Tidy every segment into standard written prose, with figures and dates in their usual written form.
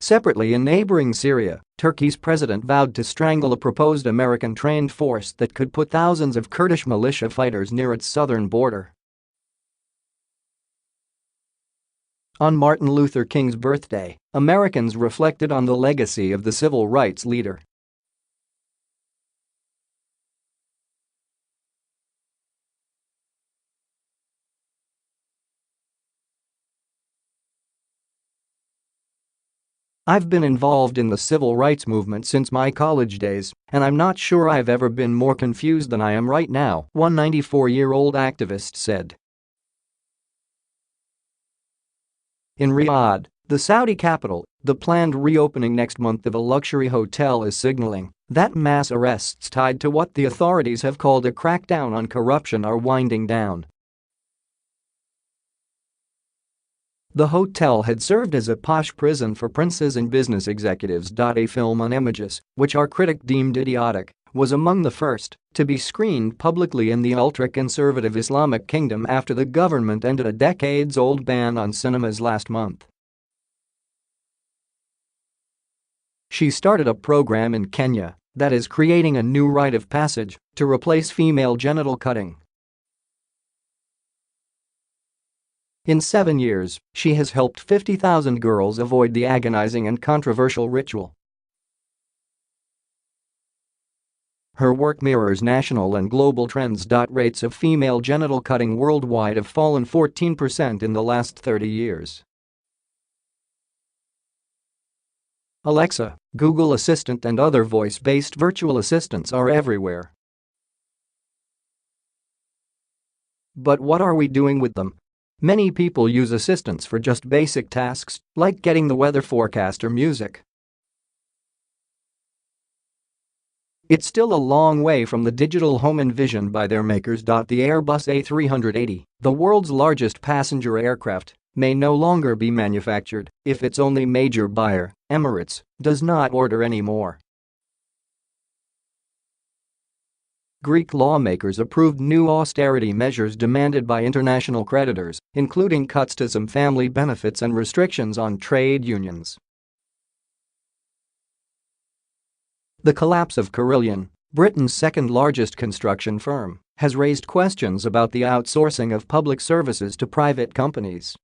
Separately, in neighboring Syria, Turkey's president vowed to strangle a proposed American-trained force that could put thousands of Kurdish militia fighters near its southern border. On Martin Luther King's birthday, Americans reflected on the legacy of the civil rights leader. I've been involved in the civil rights movement since my college days, and I'm not sure I've ever been more confused than I am right now, one 94-year-old activist said. In Riyadh, the Saudi capital, the planned reopening next month of a luxury hotel is signaling that mass arrests tied to what the authorities have called a crackdown on corruption are winding down. The hotel had served as a posh prison for princes and business executives. A film on emojis, which our critic deemed idiotic, was among the first to be screened publicly in the ultra-conservative Islamic kingdom after the government ended a decades-old ban on cinemas last month. She started a program in Kenya that is creating a new rite of passage to replace female genital cutting. In 7 years, she has helped 50,000 girls avoid the agonizing and controversial ritual. Her work mirrors national and global trends. Rates of female genital cutting worldwide have fallen 14% in the last 30 years. Alexa, Google Assistant and other voice-based virtual assistants are everywhere. But what are we doing with them? Many people use assistants for just basic tasks, like getting the weather forecast or music. It's still a long way from the digital home envisioned by their makers. The Airbus A380, the world's largest passenger aircraft, may no longer be manufactured if its only major buyer, Emirates, does not order anymore. Greek lawmakers approved new austerity measures demanded by international creditors, including cuts to some family benefits and restrictions on trade unions. The collapse of Carillion, Britain's second-largest construction firm, has raised questions about the outsourcing of public services to private companies.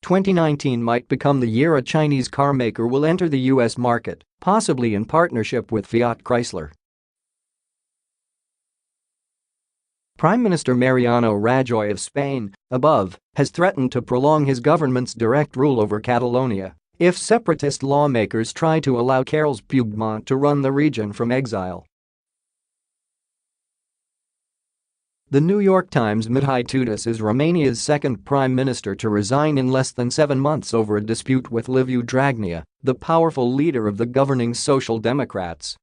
2019 might become the year a Chinese car maker will enter the U.S. market, possibly in partnership with Fiat Chrysler. Prime Minister Mariano Rajoy of Spain, above, has threatened to prolong his government's direct rule over Catalonia if separatist lawmakers try to allow Carles Puigdemont to run the region from exile. The New York Times' Mihai Tudose is Romania's second prime minister to resign in less than 7 months over a dispute with Liviu Dragnea, the powerful leader of the governing Social Democrats.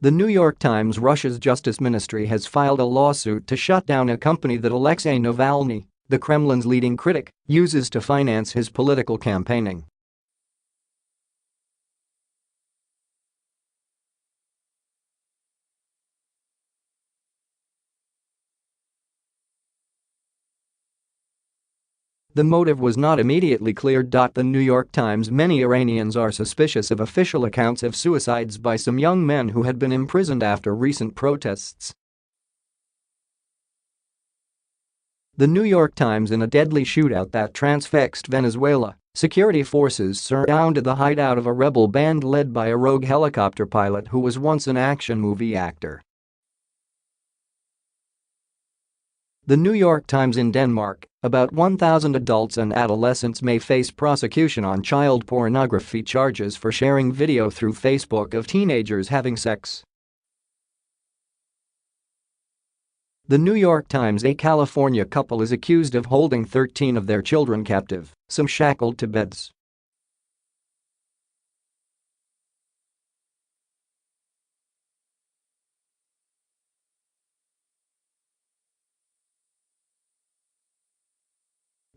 The New York Times' Russia's Justice Ministry has filed a lawsuit to shut down a company that Aleksei Navalny, the Kremlin's leading critic, uses to finance his political campaigning. The motive was not immediately clear. The New York Times: many Iranians are suspicious of official accounts of suicides by some young men who had been imprisoned after recent protests. The New York Times: in a deadly shootout that transfixed Venezuela, security forces surrounded the hideout of a rebel band led by a rogue helicopter pilot who was once an action movie actor. The New York Times: in Denmark, about 1,000 adults and adolescents may face prosecution on child pornography charges for sharing video through Facebook of teenagers having sex. The New York Times: a California couple is accused of holding 13 of their children captive, some shackled to beds.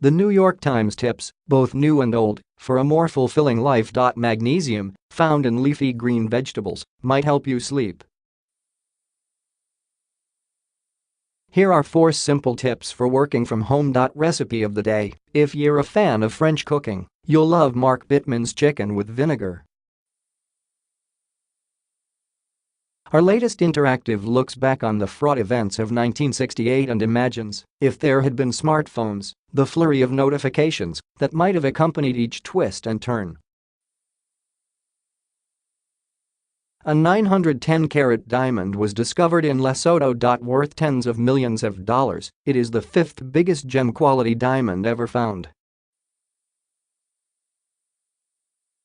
The New York Times tips, both new and old, for a more fulfilling life. Magnesium, found in leafy green vegetables, might help you sleep. Here are 4 simple tips for working from home. Recipe of the day: if you're a fan of French cooking, you'll love Mark Bittman's chicken with vinegar. Our latest interactive looks back on the fraught events of 1968 and imagines, if there had been smartphones, the flurry of notifications that might have accompanied each twist and turn. A 910-carat diamond was discovered in Lesotho. Worth tens of millions of dollars, it is the 5th biggest gem-quality diamond ever found.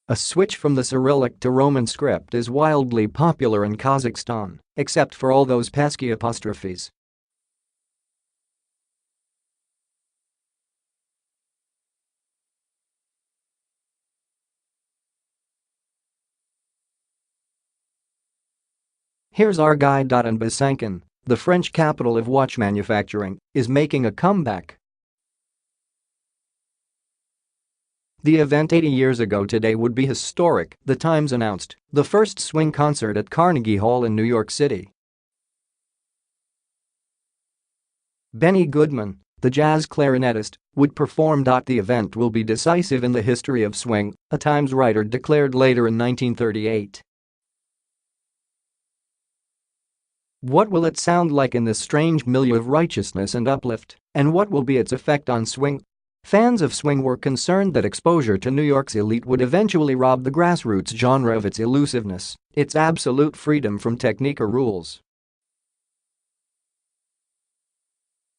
A switch from the Cyrillic to Roman script is wildly popular in Kazakhstan, except for all those pesky apostrophes. Here's our guide. And Besançon, the French capital of watch manufacturing, is making a comeback. The event 80 years ago today would be historic, The Times announced, the first swing concert at Carnegie Hall in New York City. Benny Goodman, the jazz clarinetist, would perform. The event will be decisive in the history of swing, a Times writer declared later in 1938. What will it sound like in this strange milieu of righteousness and uplift, and what will be its effect on swing? Fans of swing were concerned that exposure to New York's elite would eventually rob the grassroots genre of its elusiveness, its absolute freedom from technique or rules.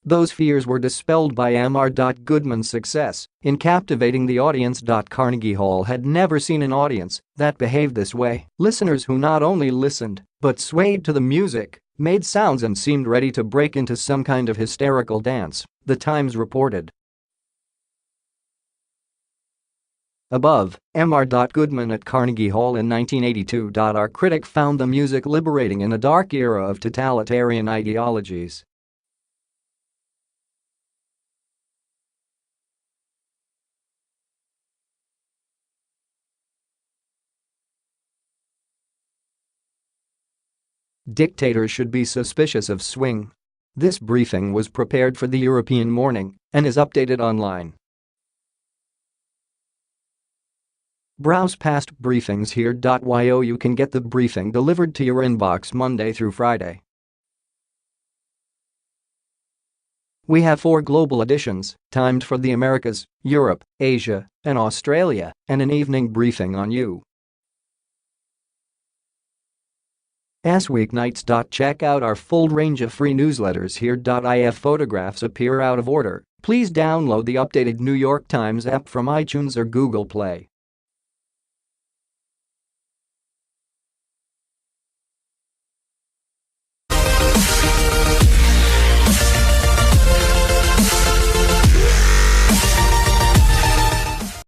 Those fears were dispelled by Mr. Goodman's success in captivating the audience. Carnegie Hall had never seen an audience that behaved this way. Listeners who not only listened, but swayed to the music, made sounds and seemed ready to break into some kind of hysterical dance, The Times reported. Above, Mr. Goodman at Carnegie Hall in 1982. Our critic found the music liberating in a dark era of totalitarian ideologies. Dictators should be suspicious of swing. This briefing was prepared for the European morning and is updated online. Browse past briefings here. You can get the briefing delivered to your inbox Monday through Friday. We have 4 global editions, timed for the Americas, Europe, Asia, and Australia, and an evening briefing on U.S. weeknights. Check out our full range of free newsletters here. If photographs appear out of order, please download the updated New York Times app from iTunes or Google Play.